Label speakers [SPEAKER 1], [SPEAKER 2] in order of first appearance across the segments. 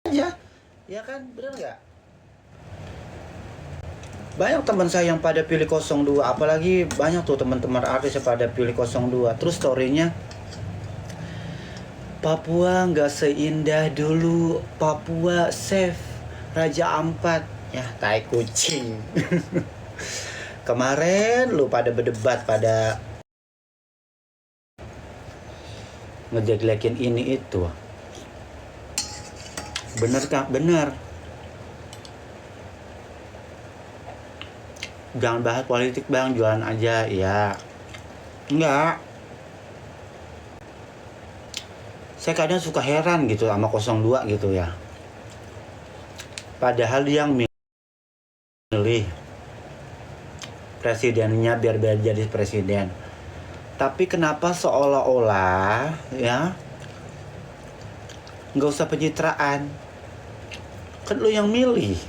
[SPEAKER 1] aja, ya kan, bener nggak? Banyak teman saya yang pada pilih 02, apalagi banyak tuh teman-teman artis yang pada pilih 02. Terus storynya, Papua nggak seindah dulu, Papua safe, Raja Ampat, ya tai kucing. Kemarin lu pada berdebat, pada ngejelekin ini itu, bener kak, bener. Jangan bahas politik bang, jualan aja, ya. Enggak. Saya kadang suka heran gitu sama 02 gitu ya. Padahal yang milih presidennya biar jadi presiden. Tapi kenapa seolah-olah ya nggak usah pencitraan. Kan lu yang milih.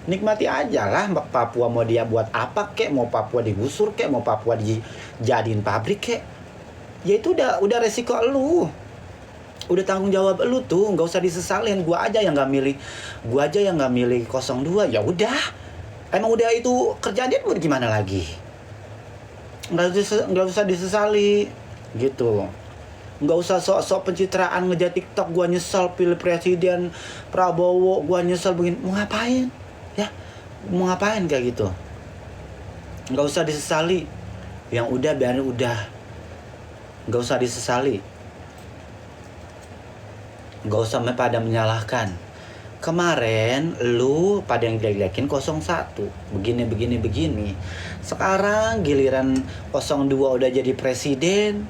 [SPEAKER 1] Nikmati aja lah, Papua mau dia buat apa kek, mau Papua digusur kek, mau Papua dijadiin pabrik kek. Ya itu udah resiko lu. Udah tanggung jawab lu tuh, nggak usah disesalin. Gua aja yang nggak milih 02. Ya udah, emang udah itu kerjaan dia, mau gimana lagi? Nggak usah disesali gitu. Nggak usah sok-sok pencitraan ngejat TikTok. Gua nyesal pilih presiden Prabowo, gua nyesal begini. Mau ngapain? Ya, mau ngapain kayak gitu? Nggak usah disesali. Yang udah biarin udah. Nggak usah disesali. Nggak usah pada menyalahkan. Kemarin lu pada yang jelek-jelekin 01. Begini. Sekarang giliran 02 udah jadi presiden,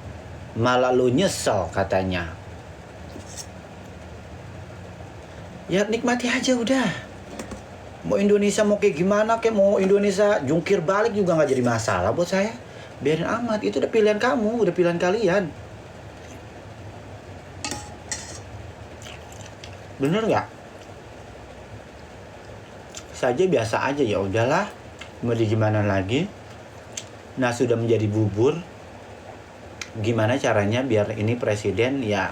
[SPEAKER 1] malah lu nyesel katanya. Ya nikmati aja udah. Mau Indonesia mau kayak gimana, kayak mau Indonesia jungkir balik juga nggak jadi masalah buat saya. Biarin amat, itu udah pilihan kamu, udah pilihan kalian. Bener nggak? Saja biasa aja, ya udahlah, mau di gimana lagi. Nah sudah menjadi bubur, gimana caranya biar ini presiden ya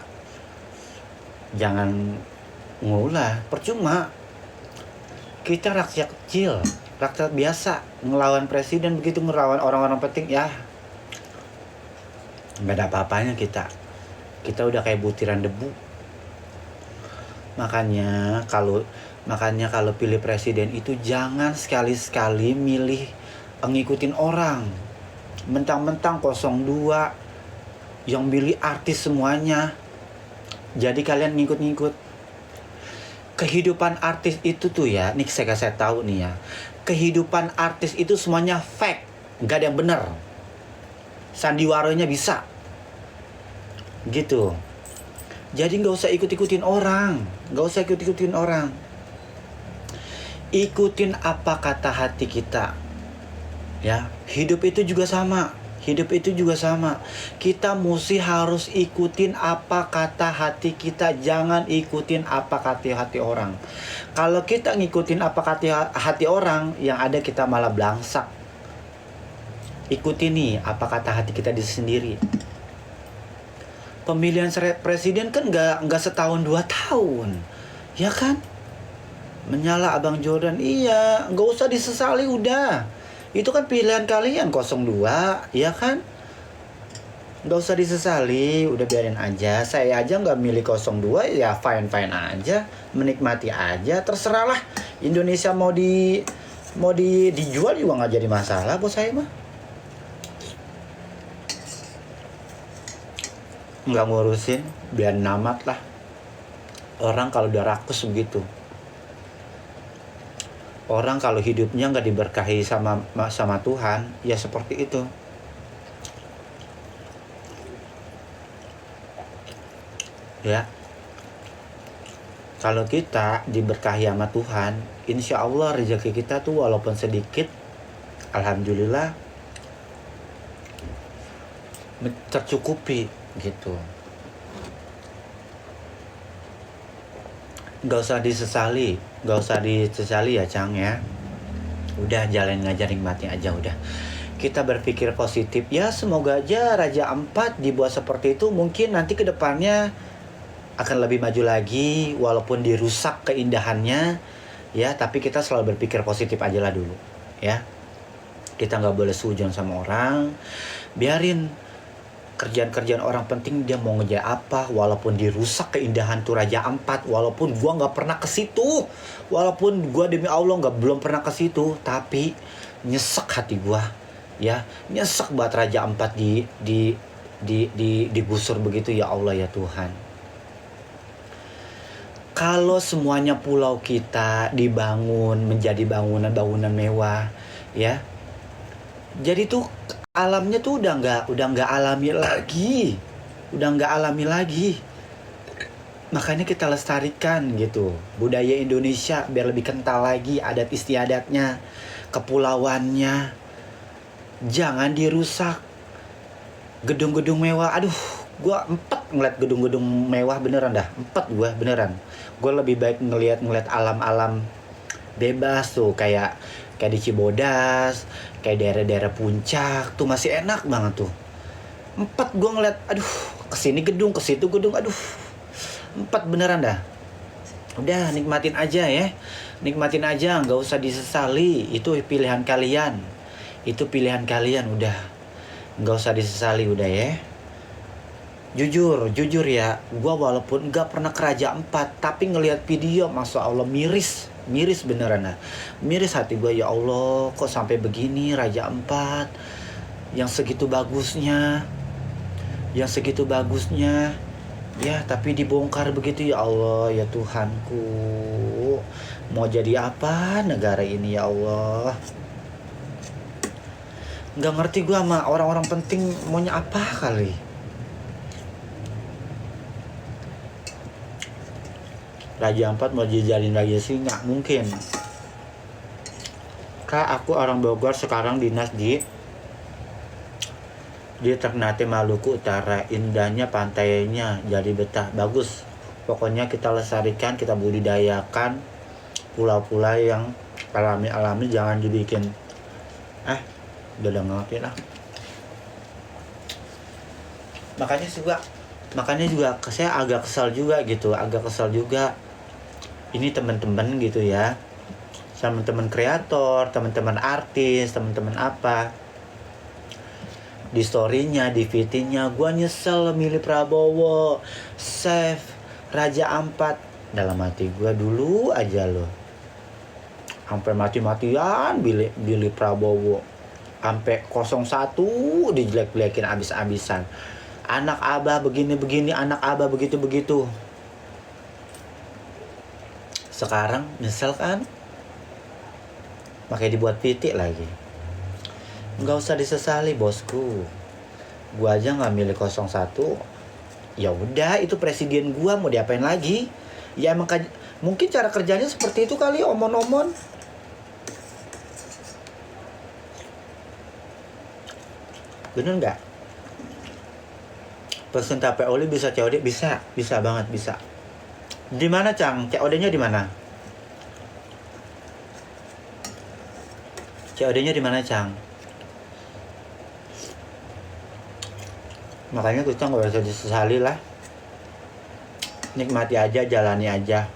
[SPEAKER 1] jangan ngulah, percuma. Kita rakyat kecil, rakyat biasa, ngelawan presiden begitu, ngelawan orang-orang penting, ya nggak ada apa-apanya kita udah kayak butiran debu. Makanya kalau pilih presiden itu jangan sekali-sekali milih ngikutin orang. Mentang-mentang 02 yang milih artis semuanya, jadi kalian ngikut-ngikut. Kehidupan artis itu tuh ya, nih saya tahu nih ya, kehidupan artis itu semuanya fake, nggak ada yang bener. Sandiwaranya bisa gitu. Jadi nggak usah ikut-ikutin orang. Ikutin apa kata hati kita. Ya, hidup itu juga sama. Kita mesti harus ikutin apa kata hati kita. Jangan ikutin apa kata hati orang. Kalau kita ngikutin apa kata hati orang, yang ada kita malah belangsak. Ikutin nih apa kata hati kita di sendiri. Pemilihan presiden kan nggak setahun 2 tahun, ya kan? Menyala Abang Jordan, iya, nggak usah disesali udah. Itu kan pilihan kalian 02, ya kan? Nggak usah disesali, udah biarin aja. Saya aja nggak milih 02, ya fine aja, menikmati aja, terserah lah. Indonesia mau dijual juga nggak jadi masalah buat saya mah. Nggak ngurusin, biar namat lah. Orang kalau udah rakus begitu. Orang kalau hidupnya nggak diberkahi sama Tuhan, ya seperti itu. Ya, kalau kita diberkahi sama Tuhan, insya Allah rezeki kita tuh walaupun sedikit, alhamdulillah tercukupi gitu. Nggak usah disesali ya Cang ya. Udah jalan ngajarin mati aja udah. Kita berpikir positif ya, semoga aja Raja Ampat dibuat seperti itu. Mungkin nanti ke depannya akan lebih maju lagi, walaupun dirusak keindahannya, ya. Tapi kita selalu berpikir positif aja lah dulu, ya. Kita nggak boleh sujon sama orang, biarin kerjaan-kerjaan orang penting dia mau ngejar apa, walaupun dirusak keindahan tuh Raja Ampat, walaupun gua nggak pernah ke situ, walaupun gua demi Allah belum pernah ke situ, tapi nyesek hati gua, ya, nyesek buat Raja Ampat digusur begitu, ya Allah ya Tuhan. Kalau semuanya pulau kita dibangun menjadi bangunan-bangunan mewah, ya, jadi tuh alamnya tuh udah nggak alami lagi, makanya kita lestarikan gitu budaya Indonesia biar lebih kental lagi adat istiadatnya, kepulauannya, jangan dirusak. Gedung-gedung mewah, aduh, gue empet ngeliat gedung-gedung mewah beneran dah, gue beneran. Gue lebih baik ngeliat alam-alam bebas tuh, kayak di Cibodas, kayak daerah-daerah puncak tuh masih enak banget tuh. Gue ngeliat, aduh, kesini gedung, kesitu gedung, aduh, beneran dah. Udah, nikmatin aja ya, nggak usah disesali. Itu pilihan kalian, udah, nggak usah disesali, udah ya. Jujur ya, gue walaupun nggak pernah ke Raja Ampat, tapi ngelihat video, masya Allah, miris beneran, nah. Miris hati gue, ya Allah, kok sampai begini Raja Ampat yang segitu bagusnya, ya, tapi dibongkar begitu, ya Allah ya Tuhanku. Mau jadi apa negara ini, ya Allah? Nggak ngerti gue sama orang-orang penting maunya apa kali. Raja Ampat mau dijalin lagi sih, nggak mungkin. Kak, aku orang Bogor, sekarang dinas di Ternate, Maluku Utara. Indahnya pantainya jadi betah, bagus. Pokoknya kita lestarikan, kita budidayakan pulau-pulau yang alami-alami, jangan dibikin udah ngerti lah. Makanya juga saya agak kesal juga ini teman-teman gitu ya, sama teman kreator, teman-teman artis, teman-teman apa, di story-nya, di VT-nya, gue nyesel milih Prabowo, save Raja Ampat. Dalam hati gue dulu aja loh, sampai mati-matian pilih Prabowo, sampai 01 dijelek-jelekin abis-abisan. Anak abah begini-begini, anak abah begitu-begitu. Sekarang nyesel kan? Makanya dibuat titik lagi. Nggak usah disesali, bosku. Gua aja nggak milih 01. Ya udah, itu presiden gua, mau diapain lagi? Ya emang mungkin cara kerjanya seperti itu kali, omon-omon. Bener nggak? Pesen tape oli bisa COD? Bisa banget, bisa. Di mana, Cang? COD-nya di mana? COD-nya di mana, Cang? Makanya kita nggak usah disesali lah. Nikmati aja, jalani aja.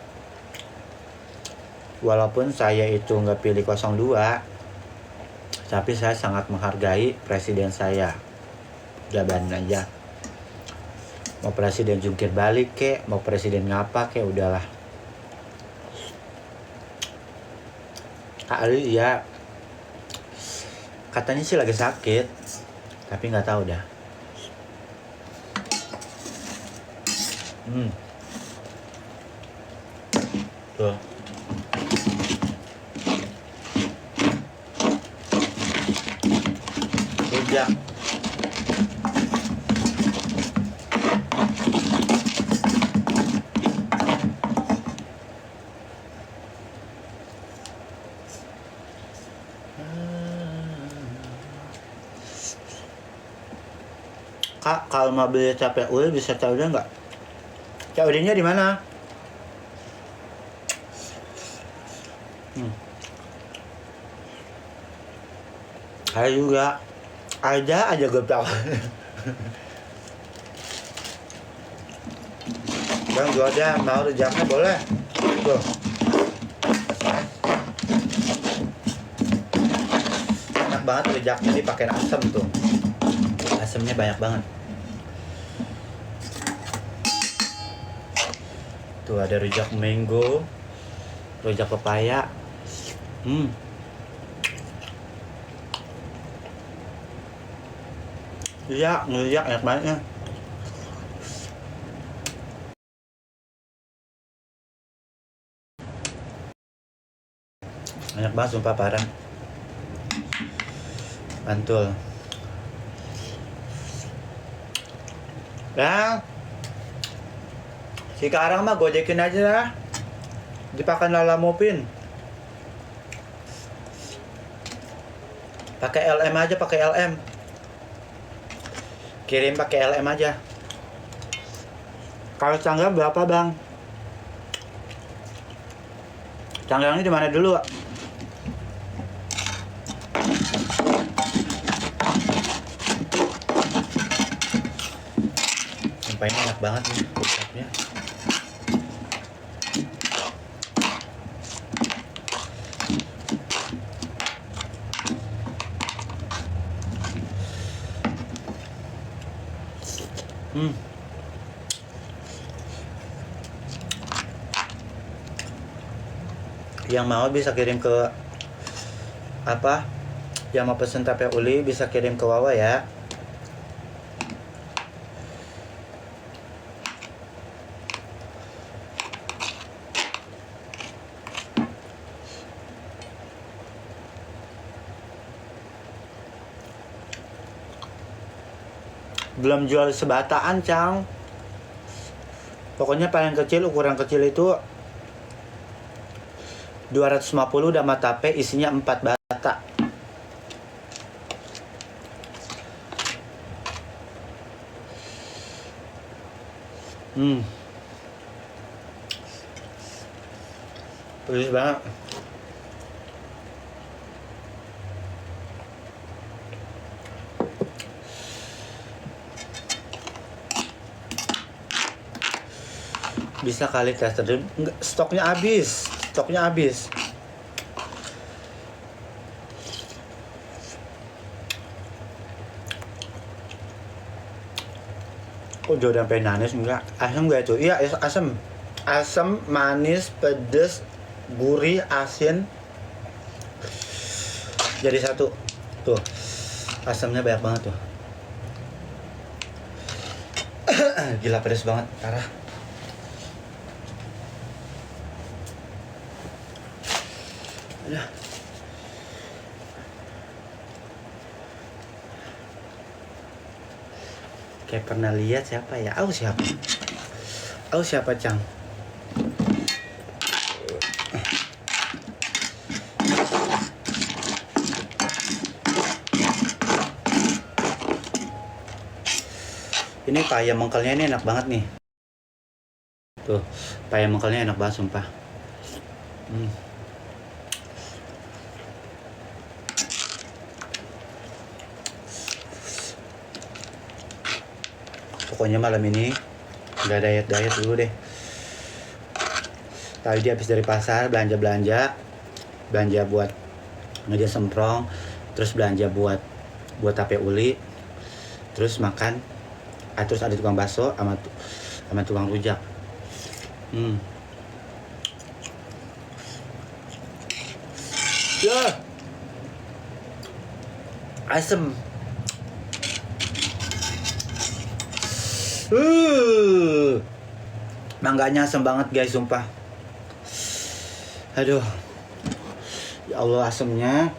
[SPEAKER 1] Walaupun saya itu nggak pilih 02, tapi saya sangat menghargai presiden saya. Jabanin aja. Mau presiden jungkir balik kek, mau presiden ngapa kek, udahlah. Kak Ali ya, katanya sih lagi sakit, tapi nggak tahu dah. Tuh. Udah. Kak, kalau mau beli tape uli bisa COD nggak? COD-nya di mana? Saya juga ada aja gue tahu. Bang Jordan mau rujaknya boleh. Tuh. Enak banget rujaknya, dipakai asam tuh. Asamnya banyak banget. Tuh ada rujak mango, rujak pepaya. Iya, ngeliat enak banget ya. Enak banget sumpah parah. Mantul. Ya. Sekarang mah gojekin aja lah. Dipakai Lala Mopin. Pakai LM aja, pakai LM. Kirim pakai LM aja. Kalau Canggang berapa, Bang? Canggangnya di mana dulu? Sampainya enak banget nih ucapnya. Yang mau bisa kirim ke apa? Yang mau pesen tape uli bisa kirim ke Wawa ya. Belum jual sebataan, Cang. Pokoknya paling kecil, ukuran kecil itu 250 udah tape, isinya 4 bata. Pedes banget. Bisa kali tester dulu. Stoknya habis. Oh, Jordan pengen manis enggak? Asam enggak itu? Iya, asam. Asam, manis, pedes, gurih, asin. Jadi satu. Tuh. Asamnya banyak banget tuh. Gila pedes banget, parah. Kayak pernah lihat siapa ya? Siapa Cang? Ini paya mengkelnya ini enak banget nih. Tuh, paya mengkelnya enak banget sumpah. Pokoknya malam ini nggak diet dulu deh. Tadi habis dari pasar belanja buat ngejas semprong, terus belanja buat tape uli, terus makan, terus ada tukang bakso sama tukang rujak. Ya, asem. Mangganya asem banget guys, sumpah. Aduh, ya Allah asemnya.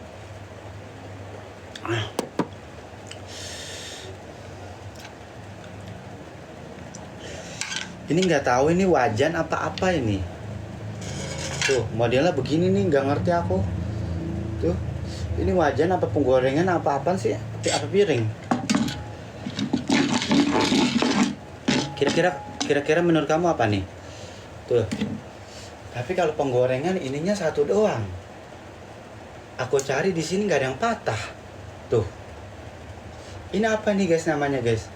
[SPEAKER 1] Ini nggak tahu ini wajan apa ini. Tuh modelnya begini nih, nggak ngerti aku. Tuh, ini wajan apa penggorengan apa-apaan sih? Apa piring? Kira-kira menurut kamu apa nih? Tuh. Tapi kalau penggorengan ininya satu doang. Aku cari di sini nggak ada yang patah. Tuh. Ini apa nih guys namanya guys?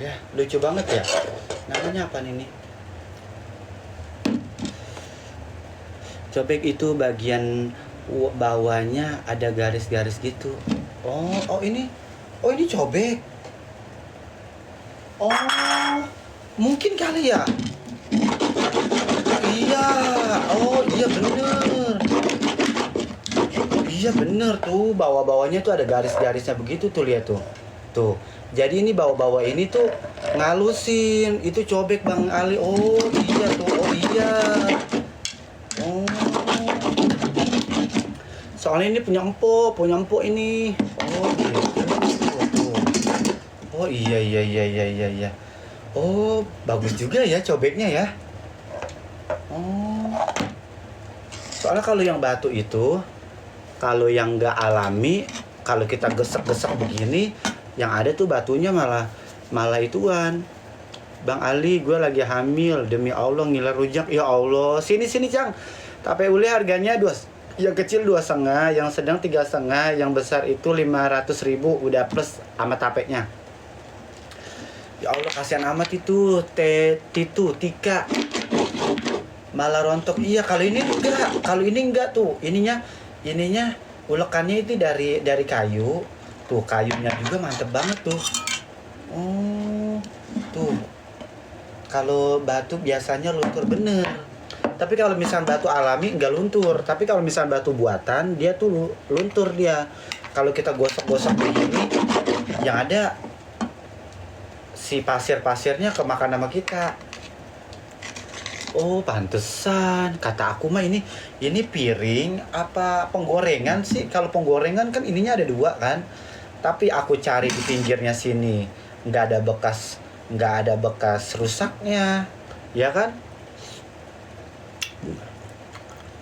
[SPEAKER 1] Ya, lucu banget ya. Namanya apa ini? Cobek itu bagian bawahnya ada garis-garis gitu. Oh ini cobek. Oh, mungkin kali ya. Iya, oh iya bener. Iya bener tuh, bawah-bawahnya tuh ada garis-garisnya begitu tuh, lihat tuh. Tuh. Jadi ini bawah-bawah ini tuh ngalusin. Itu cobek Bang Ali. Oh iya tuh, oh iya. Oh. Soalnya ini punya empuk ini. Oh gitu. Tuh. Oh iya. Oh, bagus juga ya cobeknya ya. Oh. Soalnya kalau yang batu itu, kalau yang nggak alami, kalau kita gesek-gesek begini, yang ada tuh batunya malah ituan. Bang Ali, gue lagi hamil, demi Allah ngiler rujak. Ya Allah, sini Cang. Tape uli harganya yang kecil 2,5, yang sedang 3,5, yang besar itu 500.000 udah plus sama tapenya. Ya Allah, kasihan amat itu Tika. Malah rontok. Iya, kalau ini enggak tuh. Ininya ulekannya itu dari kayu. Tuh, kayunya juga mantep banget tuh. Oh, tuh. Kalau batu biasanya luntur bener. Tapi kalau misalnya batu alami nggak luntur. Tapi kalau misalnya batu buatan, dia tuh luntur dia. Kalau kita gosok-gosok begini, yang ada si pasirnya kemakan sama kita. Oh, pantesan. Kata aku mah ini piring apa penggorengan sih? Kalau penggorengan kan ininya ada 2 kan. Tapi aku cari di pinggirnya sini, nggak ada bekas rusaknya. Ya kan?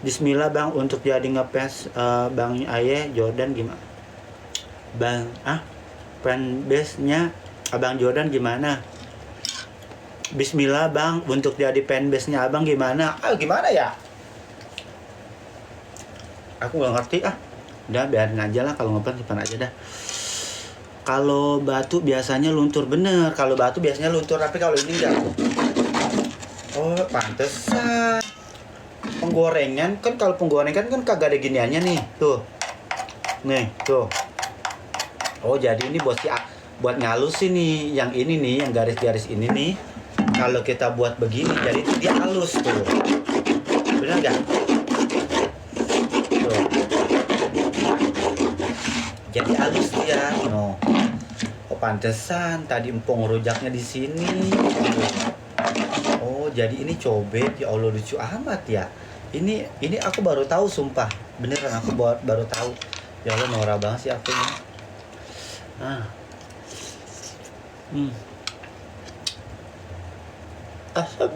[SPEAKER 1] Bismillah Bang, untuk jadi ngepes Bang Aye Jordan gimana? Bang, fanbase-nya Abang Jordan gimana? Bismillah Bang, untuk jadi fanbase-nya Abang gimana? Gimana ya? Aku gak ngerti Udah biarin aja lah, kalau ngepes simpan aja dah. Kalau batu biasanya luntur bener. Kalau batu biasanya luntur, tapi kalau ini enggak. Oh, pantesan. Penggorengan kan, kalau penggorengan kan kagak ada giniannya nih. Tuh. Nih, tuh. Oh, jadi ini buat ngalusin nih. Yang ini nih, yang garis-garis ini nih. Kalau kita buat begini, jadi dia halus tuh. Bener nggak? Tuh. Jadi halus dia. No. Oh, pantesan tadi empong rujaknya di sini. Oh, jadi ini cobek. Ya Allah, lucu amat ya. Ini aku baru tahu, sumpah. Beneran aku baru tahu. Ya Allah, norak banget sih aku ini. Asap.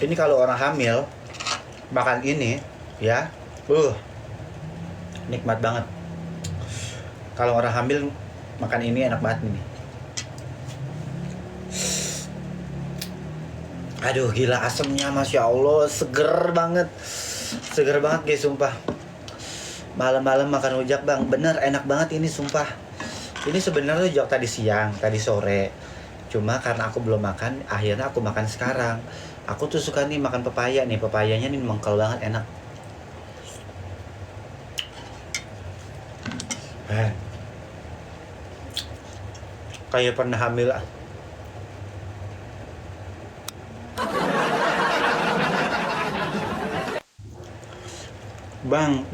[SPEAKER 1] Ini kalau orang hamil makan ini ya, nikmat banget. Kalau orang hamil makan ini enak banget ini. Aduh, gila asemnya, Masya Allah, seger banget guys, sumpah. Malam-malam makan rujak Bang, bener enak banget ini, sumpah. Ini sebenarnya rujak tadi siang, tadi sore. Cuma karena aku belum makan, akhirnya aku makan sekarang. Aku tuh suka nih makan pepaya nih, pepayanya nih mengkal banget, enak. Kayak pernah hamil. Bang,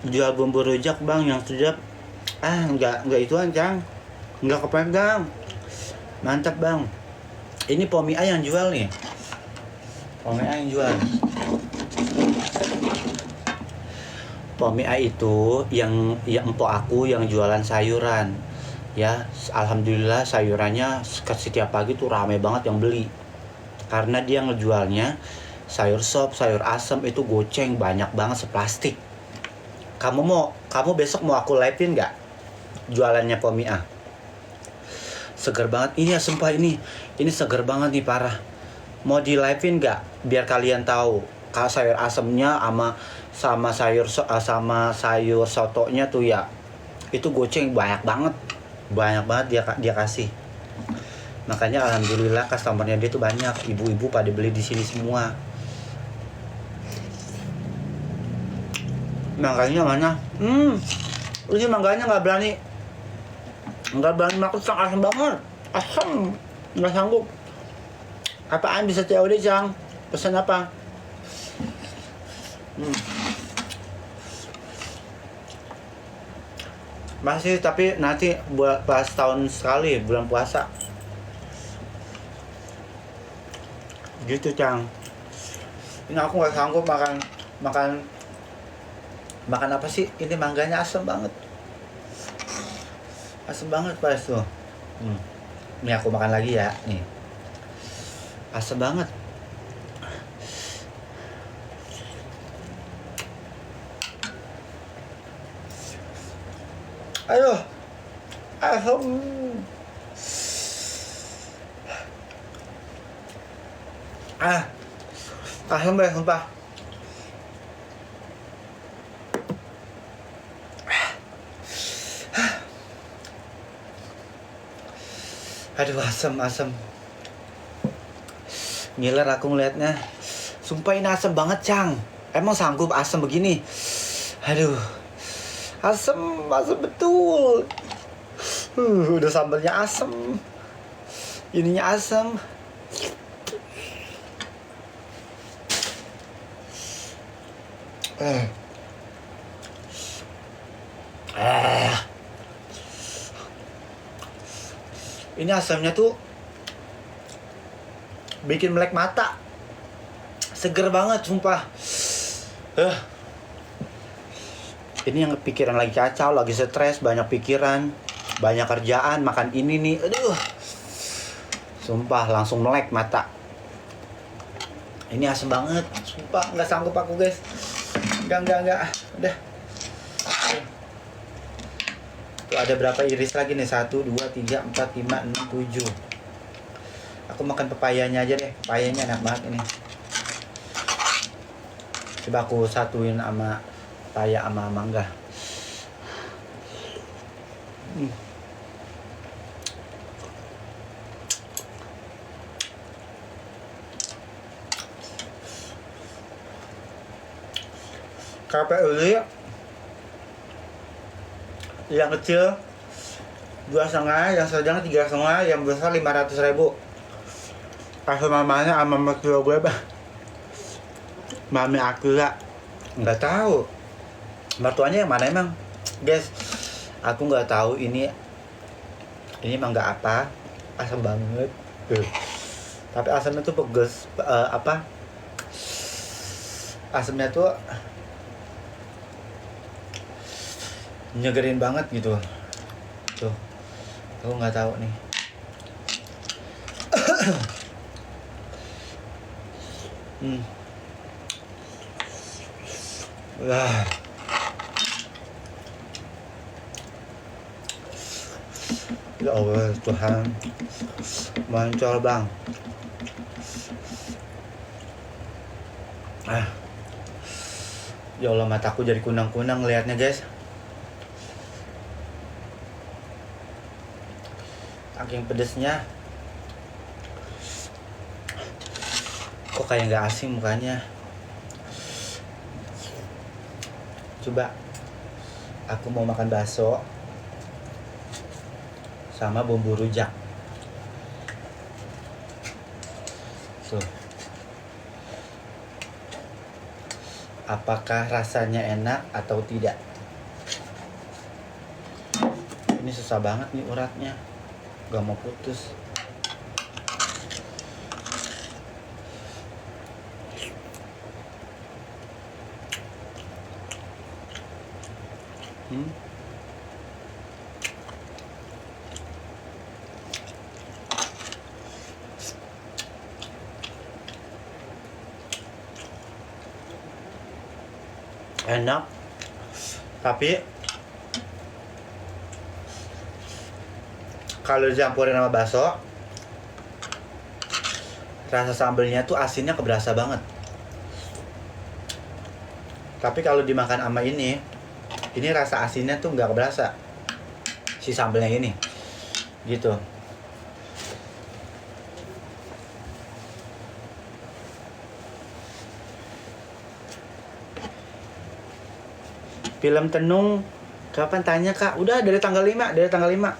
[SPEAKER 1] jual bumbu rujak Bang yang sedap. Enggak ituan Cang. Enggak kepegang. Mantap Bang. Ini Pomia yang jual nih. Pomia yang jual. Pomia itu yang empok aku yang jualan sayuran. Ya, alhamdulillah sayurannya setiap pagi tuh rame banget yang beli. Karena dia ngejualnya sayur sop, sayur asem itu goceng banyak banget seplastik. Kamu besok mau aku live-in nggak jualannya Pomia? Seger banget. Ini ya sumpah ini seger banget nih parah. Mau di live-in nggak? Biar kalian tahu. Kalau sayur asemnya sama sama sayur sotonya tuh ya. Itu goceng banyak banget. Banyak banget dia kasih. Makanya alhamdulillah customernya dia tuh banyak. Ibu-ibu pada beli di sini semua. Mangganya mana? Ini mangganya nggak berani makan, asam banget. Asam, nggak sanggup. Apaan bisa COD, Cang? Pesan apa? Masih, tapi nanti buat pas tahun sekali bulan puasa. Gitu, Cang. Ini aku nggak sanggup makan apa sih? Ini mangganya asam banget. Asam banget pas tuh. Ini aku makan lagi ya, nih. Asam banget. Aduh. Asam. Asam banget sumpah. Aduh, asam. Ngiler aku ngeliatnya. Sumpah ini asam banget, Cang. Emang sanggup asam begini? Aduh. Asam betul. Udah sambalnya asam. Ininya asam. Ini asamnya tuh bikin melek mata. Seger banget sumpah. Ini yang pikiran lagi kacau, lagi stres, banyak pikiran, banyak kerjaan, makan ini nih. Aduh. Sumpah langsung melek mata. Ini asam banget. Sumpah nggak sanggup aku, guys. Enggak. Udah. Tuh ada berapa iris lagi nih? 1, 2, 3, 4, 5, 6, 7. Aku makan pepayanya aja deh. Pepayanya enak banget ini. Coba aku satuin sama pepaya sama mangga. KPU yang kecil 2,5, yang sedang 3,5, yang besar 500.000. Kasih mamanya sama mertua gue, Bang. Mami aku ya nggak tahu mertuanya yang mana emang, guys. Aku nggak tahu ini emang nggak apa, asam banget. Tapi asamnya tuh pedes, asamnya tuh nyegerin banget gitu. Tuh, aku nggak tahu nih. Ya Allah Tuhan, mancol bang. Ya Allah, mataku jadi kunang-kunang ngeliatnya, guys. Saking pedesnya. Kok kayak nggak asing mukanya. Coba aku mau makan bakso sama bumbu rujak. Tuh. Apakah rasanya enak atau tidak? Ini susah banget nih uratnya, gak mau putus. Enak, tapi kalau dicampurin sama bakso, rasa sambelnya tuh asinnya keberasa banget. Tapi kalau dimakan sama ini rasa asinnya tuh nggak keberasa. Si sambelnya ini, gitu. Film Tenung kapan tanya Kak? Udah dari tanggal 5, dari tanggal 5.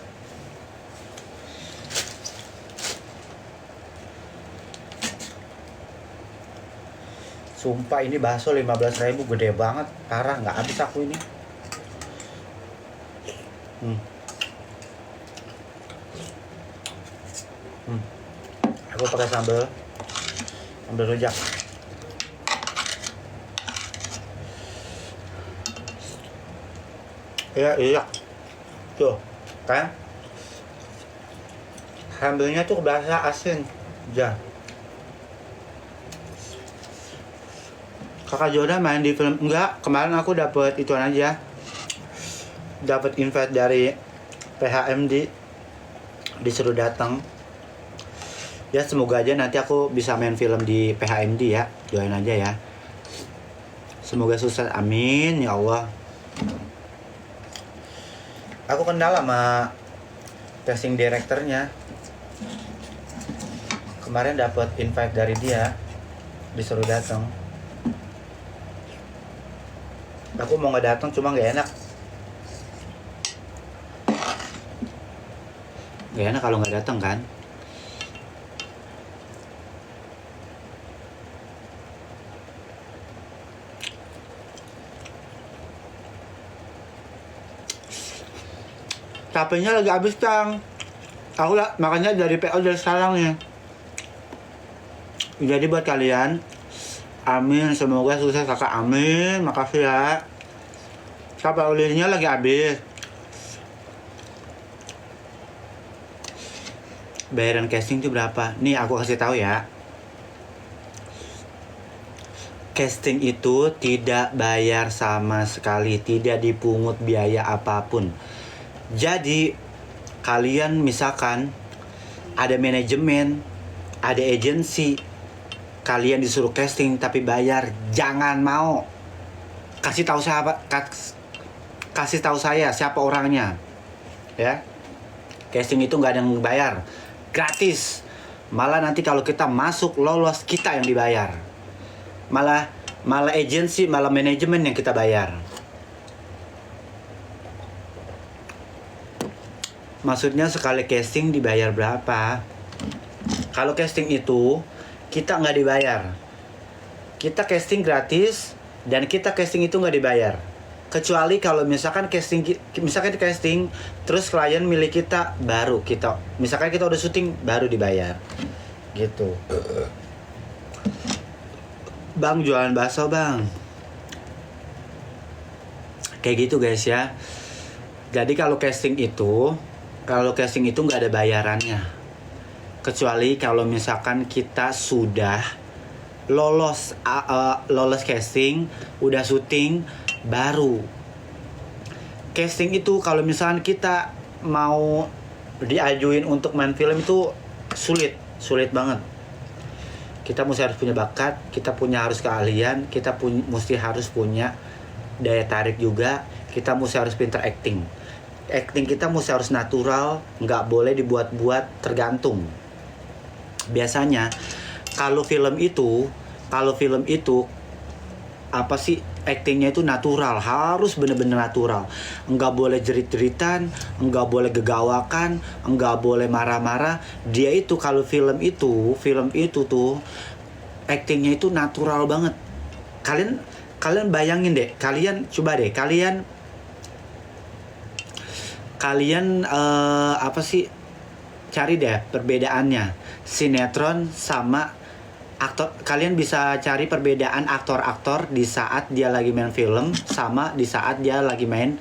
[SPEAKER 1] Sumpah ini bakso 15.000 gede banget, parah, nggak habis aku ini. Aku pakai sambal rujak. Iya, tuh kan sambalnya tuh berasa asin, ya. Kakak Joda main di film enggak? Kemarin aku dapet ituan aja, dapet invite dari PHMD, disuruh datang. Ya semoga aja nanti aku bisa main film di PHMD ya, join aja ya. Semoga sukses, amin ya Allah. Aku kenal sama casting directornya. Kemarin dapat invite dari dia, disuruh datang. Aku mau nggak datang, cuma nggak enak. Nggak enak kalau nggak datang kan. Tapenya lagi habis Kang. Aku lah makanya dari PO dari sekarang nih. Jadi buat kalian, amin, semoga sukses kakak, amin, makasih ya. Kapal ulirnya lagi habis. Bayaran casting itu berapa? Nih aku kasih tahu ya. Casting itu tidak bayar sama sekali, tidak dipungut biaya apapun. Jadi kalian misalkan ada manajemen, ada agensi, kalian disuruh casting tapi bayar, jangan mau. Kasih tahu saya siapa orangnya, ya. Casting itu nggak ada yang bayar, gratis. Malah nanti kalau kita masuk lolos, kita yang dibayar. Malah agensi, malah manajemen yang kita bayar. Maksudnya sekali casting dibayar berapa? Kalau casting itu kita nggak dibayar. Kita casting gratis dan kita casting itu nggak dibayar. Kecuali kalau misalkan casting terus klien milih kita, baru kita, misalkan kita udah syuting baru dibayar. Gitu. Bang jualan bakso bang. Kayak gitu guys ya. Jadi kalau casting itu nggak ada bayarannya, kecuali kalau misalkan kita sudah lolos casting, udah syuting, baru casting itu. Kalau misalkan kita mau diajuin untuk main film itu sulit banget. Kita harus punya bakat, kita harus keahlian, kita harus punya daya tarik juga, kita harus pinter acting kita harus natural, nggak boleh dibuat-buat, tergantung. Biasanya kalau film itu apa sih, actingnya itu natural, harus bener-bener natural, nggak boleh jerit-jeritan, nggak boleh gegawakan, nggak boleh marah-marah. Dia itu kalau film itu tuh actingnya itu natural banget. Kalian bayangin deh, kalian apa sih, cari deh perbedaannya sinetron sama aktor. Kalian bisa cari perbedaan aktor-aktor di saat dia lagi main film sama di saat dia lagi main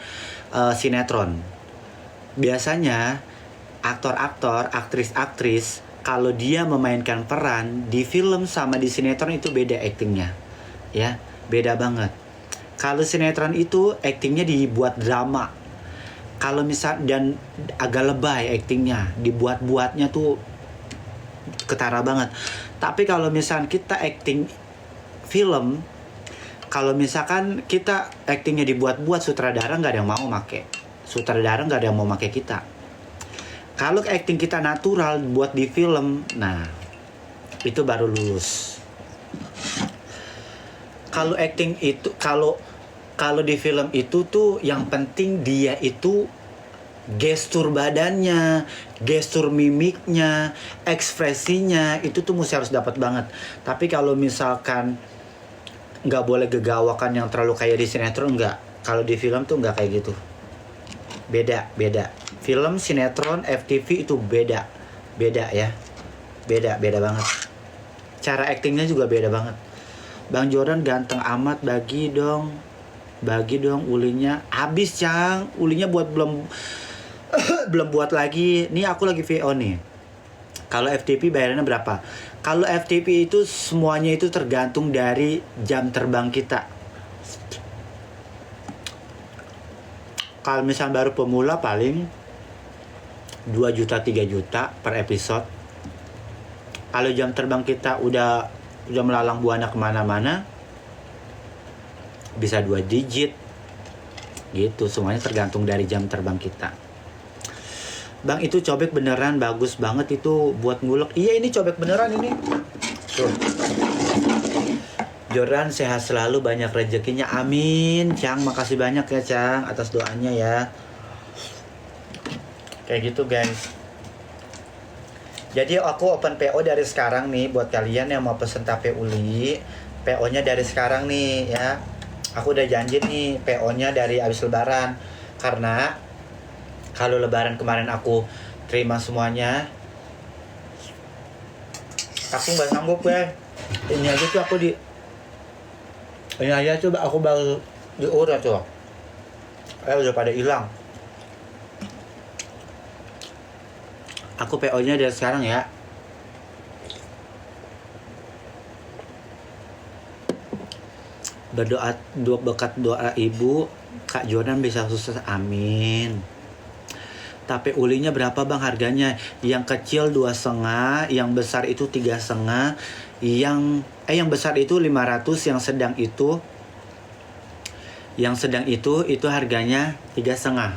[SPEAKER 1] sinetron. Biasanya aktor-aktor, aktris-aktris, kalau dia memainkan peran di film sama di sinetron itu beda aktingnya, ya, beda banget. Kalau sinetron itu aktingnya dibuat drama. Kalau misal dan agak lebay aktingnya, dibuat-buatnya tuh ketara banget. Tapi kalau misalkan kita acting film, kalau misalkan kita actingnya dibuat-buat, sutradara nggak ada yang mau make. Sutradara nggak ada yang mau make kita. Kalau acting kita natural buat di film, nah itu baru lulus. Kalau acting itu, kalau di film itu tuh yang penting dia itu gestur badannya, gestur mimiknya, ekspresinya itu tuh mesti harus dapat banget. Tapi kalau misalkan nggak boleh gegawakan yang terlalu kayak di sinetron, nggak. Kalau di film tuh nggak kayak gitu. Beda. Film, sinetron, FTV itu beda ya. Beda banget. Cara aktingnya juga beda banget. Bang Jordan ganteng amat, bagi dong ulinya. Habis Cang, ulinya buat belum buat lagi. Nih aku lagi VO nih. Kalau FTP bayarannya berapa? Kalau FTP itu semuanya itu tergantung dari jam terbang kita. Kalau misal baru pemula paling 2 juta 3 juta per episode. Kalau jam terbang kita udah melalang buana kemana-mana, bisa 2 digit gitu. Semuanya tergantung dari jam terbang kita. Bang, itu cobek beneran bagus banget itu buat ngulek. Iya, ini cobek beneran ini. Tuh. Jordan sehat selalu, banyak rezekinya, amin. Cang, makasih banyak ya Cang atas doanya ya. Kayak gitu guys. Jadi aku open PO dari sekarang nih buat kalian yang mau pesen tape uli. PO-nya dari sekarang nih ya. Aku udah janji nih PO-nya dari abis lebaran. Karena kalau lebaran kemarin aku terima semuanya, aku nggak sanggup ya. Ini aja tuh ini aja coba aku baru diurut tuh. Udah pada hilang. Aku PO-nya dari sekarang ya. Berkat doa ibu, Kak Jordan bisa sukses, amin. Tape ulinya berapa bang harganya? Yang kecil 2,5, yang besar itu 3,5, yang besar itu 500, yang sedang itu harganya 3,5.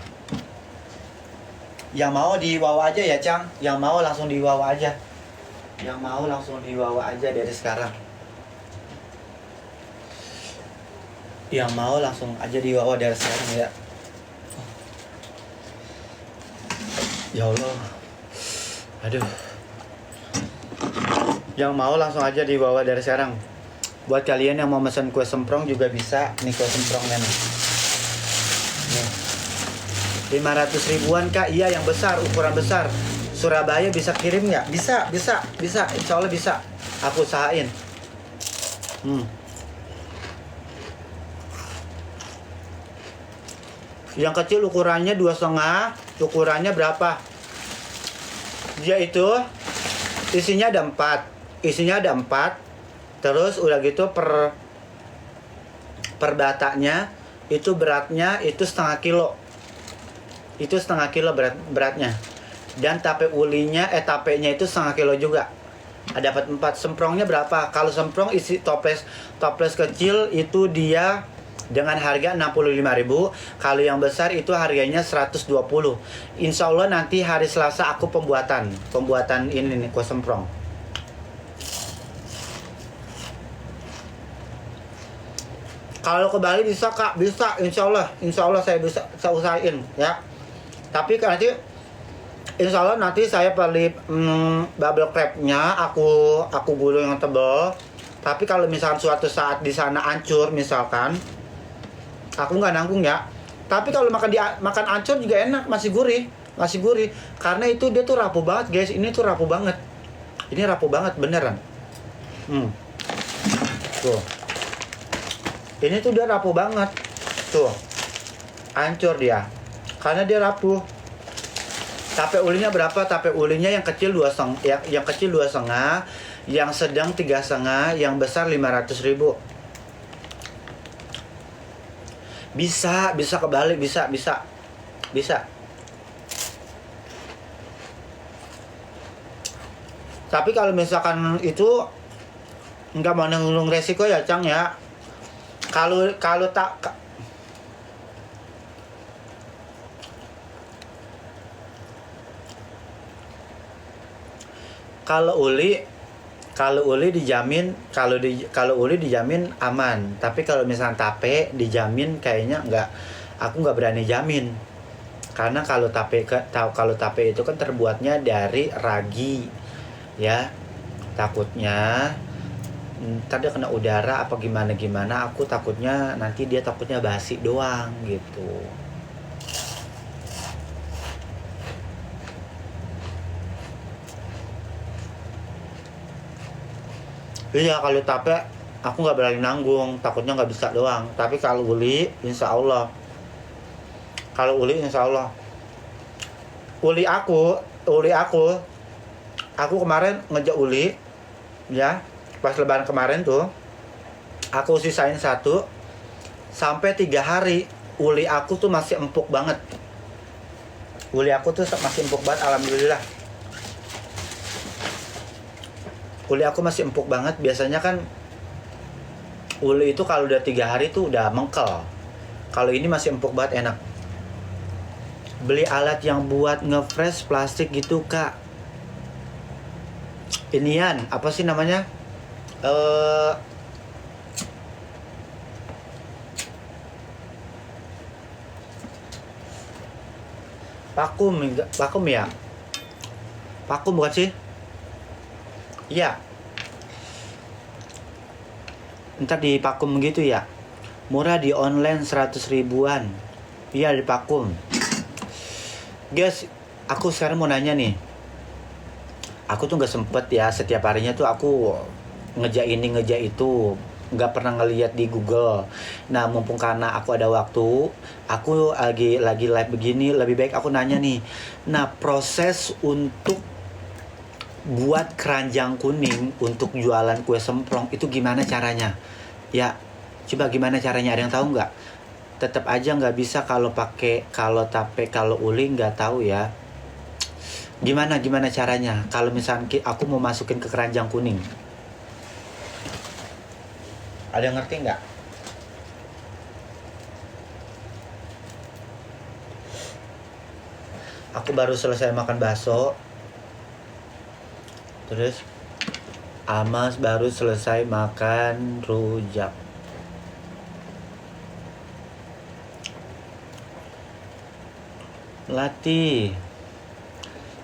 [SPEAKER 1] Yang mau dibawa aja ya Cang, yang mau langsung dibawa aja. Dari sekarang. Yang mau langsung aja dibawa dari sekarang ya. Ya Allah. Aduh. Yang mau langsung aja dibawa dari sekarang. Buat kalian yang mau pesan kue semprong juga bisa. Nih kue semprongnya nih. 500 ribuan Kak. Iya yang besar, ukuran besar. Surabaya bisa kirim nggak? Bisa. Insya Allah bisa. Aku usahain. Yang kecil ukurannya 2,5. Ukurannya berapa? Dia itu isinya ada 4. Terus udah gitu per batanya itu beratnya itu setengah kilo. Beratnya. Dan tapenya itu setengah kilo juga. Dapat 4. Semprongnya berapa? Kalau semprong isi toples kecil itu dia dengan harga 65.000. Kalau yang besar itu harganya 120. Insya Allah nanti hari Selasa aku pembuatan ini nih kue semprong. Kalau ke Bali bisa Kak, bisa insya Allah saya bisa usahain ya. Tapi nanti insya Allah nanti saya beli bubble wrap-nya aku gulung yang tebal. Tapi kalau misalkan suatu saat di sana hancur misalkan, aku nggak nanggung ya. Tapi kalau makan ancur juga enak, masih gurih. Karena itu dia tuh rapuh banget guys. Ini tuh rapuh banget. Ini rapuh banget beneran. Tuh. Ini tuh dia rapuh banget. Tuh. Ancur dia. Karena dia rapuh. Tape ulinya berapa? Tape ulinya yang kecil 2,5, yang sedang 3,5, yang besar 500.000. Bisa kebalik, bisa. Tapi kalau misalkan itu nggak mau nanggung resiko ya Cang ya. Kalau kalau tak kalau uli dijamin, kalau uli dijamin aman. Tapi kalau misalnya tape dijamin kayaknya nggak, aku nggak berani jamin. Karena kalau tape itu kan terbuatnya dari ragi ya. Takutnya ntar dia kena udara apa gimana aku takutnya nanti dia takutnya basi doang gitu. Iya kalau tape aku nggak berani nanggung, takutnya nggak bisa doang. Tapi kalau uli insya Allah, uli aku kemarin ngejak uli ya, pas lebaran kemarin tuh aku sisain 1 sampai 3 hari. Uli aku tuh masih empuk banget, alhamdulillah. Uli aku masih empuk banget. Biasanya kan uli itu kalau udah 3 hari tuh udah mengkel. Kalau ini masih empuk banget, enak. Beli alat yang buat nge-fresh plastik gitu kak. Inian apa sih namanya, vakum ya, vakum bukan sih? Iya, ntar di vakum gitu ya. Murah di online 100 ribuan. Iya di vakum. Guys, aku sekarang mau nanya nih. Aku tuh nggak sempet ya, setiap harinya tuh aku ngeja ini ngeja itu, nggak pernah ngeliat di Google. Nah mumpung karena aku ada waktu, aku lagi live begini, lebih baik aku nanya nih. Nah proses untuk buat keranjang kuning untuk jualan kue semprong itu gimana caranya? Ya, coba gimana caranya? Ada yang tahu nggak? Tetap aja nggak bisa kalau pakai, kalau tape, kalau uli nggak tahu ya. Gimana caranya? Kalau misalnya aku mau masukin ke keranjang kuning, ada yang ngerti nggak? Aku baru selesai makan bakso. Terus Amas baru selesai makan rujak. Latih.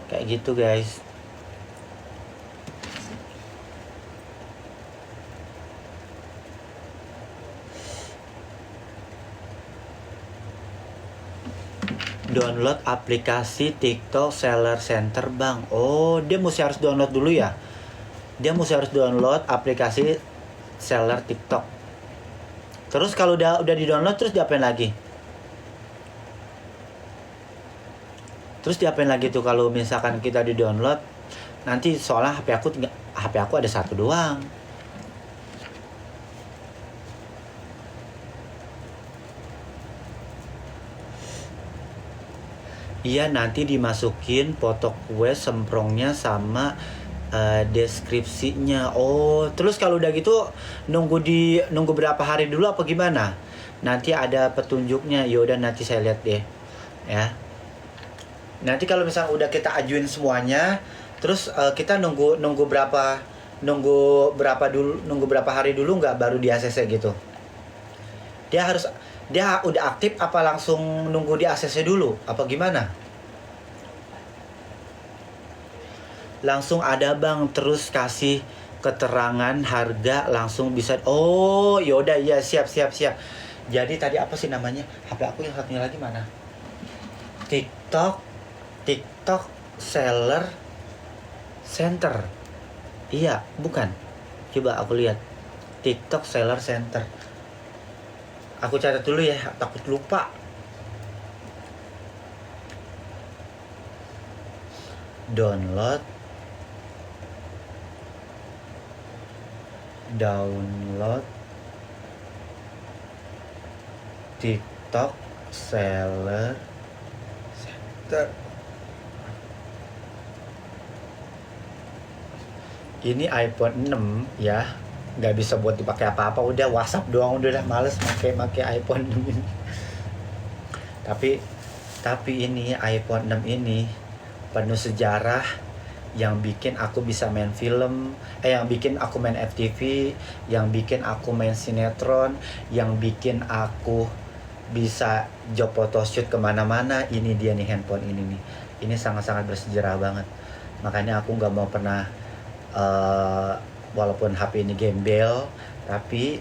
[SPEAKER 1] Kayak gitu guys. Download aplikasi TikTok Seller Center bang. Oh dia mesti harus download dulu ya. Dia mesti harus download aplikasi seller TikTok. Terus kalau udah di download terus diapain lagi? Terus diapain lagi tuh kalau misalkan kita di download? Nanti soalnya HP aku ada 1 doang. Iya nanti dimasukin foto kue semprongnya sama deskripsinya. Oh terus kalau udah gitu nunggu berapa hari dulu apa gimana? Nanti ada petunjuknya. Yaudah nanti saya lihat deh ya. Nanti kalau misalnya udah kita ajuin semuanya, terus kita nunggu berapa hari dulu nggak baru di ACC gitu? Dia udah aktif apa langsung nunggu di ACC dulu apa gimana? Langsung ada bang, terus kasih keterangan harga langsung bisa. Oh yaudah ya siap. Jadi tadi apa sih namanya? HP aku yang satunya lagi mana? TikTok Seller Center. Iya bukan? Coba aku lihat TikTok Seller Center. Aku catat dulu ya, takut lupa. Download TikTok Seller Center. Ini iPhone 6 ya, nggak bisa buat dipakai apa-apa, udah WhatsApp doang, udah lah, males pakai iPhone 6 ini. tapi tapi ini iPhone 6 ini penuh sejarah, yang bikin aku bisa main film, yang bikin aku main FTV, yang bikin aku main sinetron, yang bikin aku bisa job photoshoot kemana-mana. Ini dia nih handphone ini nih, ini sangat-sangat bersejarah banget. Makanya aku nggak mau pernah walaupun HP ini gembel, tapi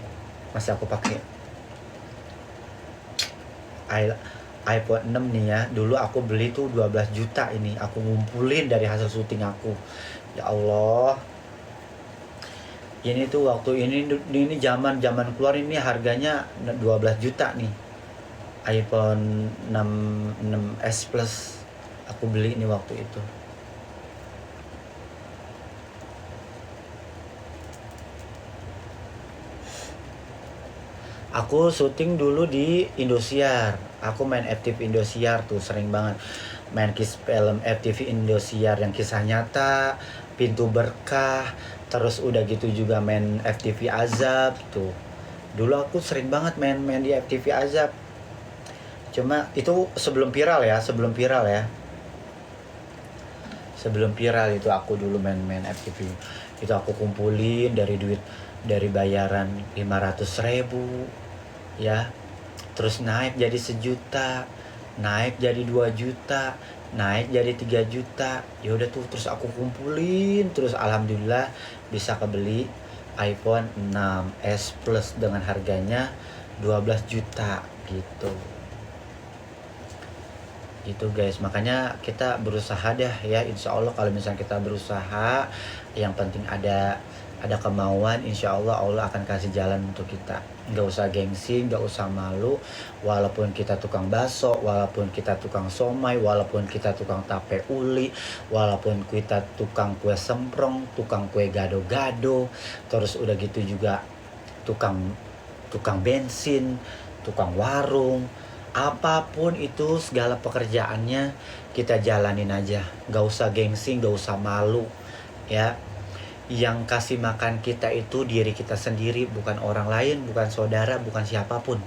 [SPEAKER 1] masih aku pakai iPhone 6 nih ya. Dulu aku beli tuh 12 juta, ini aku ngumpulin dari hasil syuting aku. Ya Allah. Ini tuh waktu ini zaman keluar ini harganya 12 juta nih. iPhone 6s Plus aku beli ini waktu itu. Aku syuting dulu di Indosiar. Aku main FTV Indosiar tuh sering banget. Main film FTV Indosiar yang kisah nyata, Pintu Berkah, terus udah gitu juga main FTV Azab tuh. Dulu aku sering banget main di FTV Azab. Cuma itu sebelum viral ya. Sebelum viral itu aku dulu main FTV. Itu aku kumpulin dari bayaran 500.000 ya, terus naik jadi 1 juta, naik jadi 2 juta, naik jadi 3 juta. Ya udah tuh, terus aku kumpulin terus, alhamdulillah bisa kebeli iPhone 6s Plus dengan harganya 12 juta gitu. Itu guys, makanya kita berusaha dah ya, insya Allah kalau misalnya kita berusaha, yang penting ada kemauan, insya Allah Allah akan kasih jalan untuk kita. Nggak usah gengsi, nggak usah malu, walaupun kita tukang bakso, walaupun kita tukang somai, walaupun kita tukang tape uli, walaupun kita tukang kue semprong, tukang kue gado-gado, terus udah gitu juga tukang bensin, tukang warung, apapun itu, segala pekerjaannya kita jalanin aja, nggak usah gengsi, nggak usah malu ya. Yang kasih makan kita itu diri kita sendiri, bukan orang lain, bukan saudara, bukan siapapun,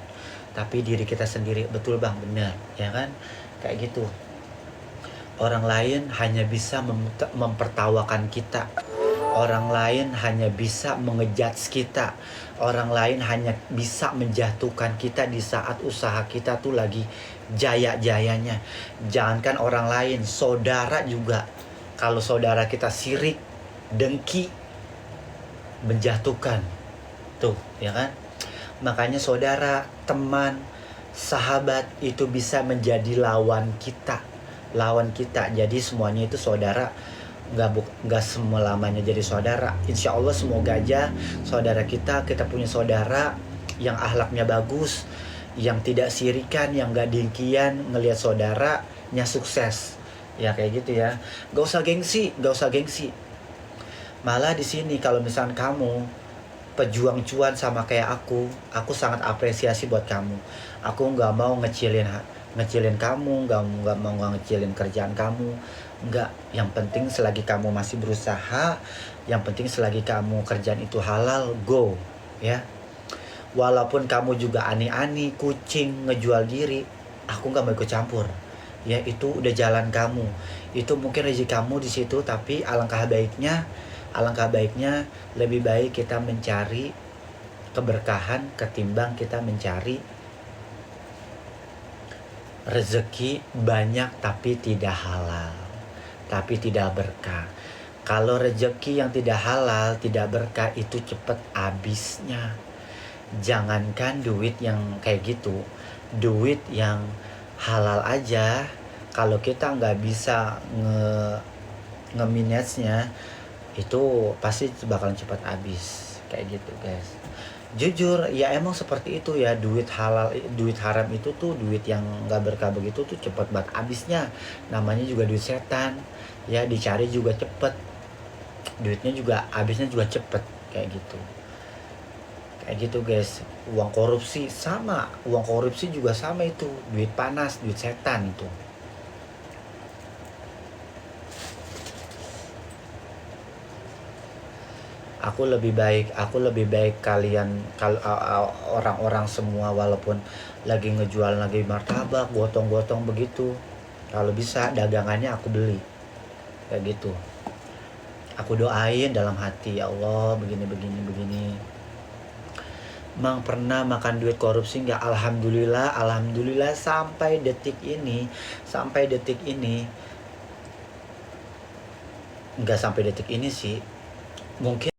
[SPEAKER 1] tapi diri kita sendiri. Betul bang, benar ya kan, kayak gitu. Orang lain hanya bisa mempertawakan kita, orang lain hanya bisa mengejudge kita, orang lain hanya bisa menjatuhkan kita di saat usaha kita tuh lagi jaya-jayanya. Jangankan orang lain, saudara juga, kalau saudara kita sirik, dengki, menjatuhkan tuh ya kan. Makanya saudara, teman, sahabat itu bisa menjadi lawan kita. Jadi semuanya itu saudara, nggak semua lamanya jadi saudara. Insya Allah semoga aja saudara kita punya saudara yang akhlaknya bagus, yang tidak sirikan, yang nggak dengkian ngelihat saudaranya sukses ya, kayak gitu ya. Nggak usah gengsi. Malah di sini kalau misalnya kamu pejuang cuan sama kayak aku sangat apresiasi buat kamu. Aku nggak mau ngecilin kamu, nggak mau ngecilin kerjaan kamu, nggak. Yang penting selagi kamu masih berusaha, yang penting selagi kamu kerjaan itu halal, go ya. Walaupun kamu juga ani-ani, kucing, ngejual diri, aku nggak mau ikut campur ya. Itu udah jalan kamu, itu mungkin rezeki kamu di situ. Tapi alangkah baiknya lebih baik kita mencari keberkahan ketimbang kita mencari rezeki banyak tapi tidak halal, tapi tidak berkah. Kalau rezeki yang tidak halal, tidak berkah, itu cepet habisnya. Jangankan duit yang kayak gitu, duit yang halal aja, kalau kita nggak bisa nge-manage-nya, itu pasti bakalan cepat habis kayak gitu guys. Jujur ya, emang seperti itu ya. Duit haram itu tuh, duit yang nggak berkah begitu tuh cepat banget habisnya. Namanya juga duit setan ya, dicari juga cepet, duitnya juga habisnya juga cepet kayak gitu guys. Uang korupsi juga sama, itu duit panas, duit setan itu. Aku lebih baik kalian orang-orang semua walaupun lagi ngejual lagi martabak gotong-gotong begitu, kalau bisa dagangannya aku beli kayak gitu. Aku doain dalam hati, ya Allah begini begini begini. Mang pernah makan duit korupsi nggak? Alhamdulillah sampai detik ini nggak sampai detik ini sih, mungkin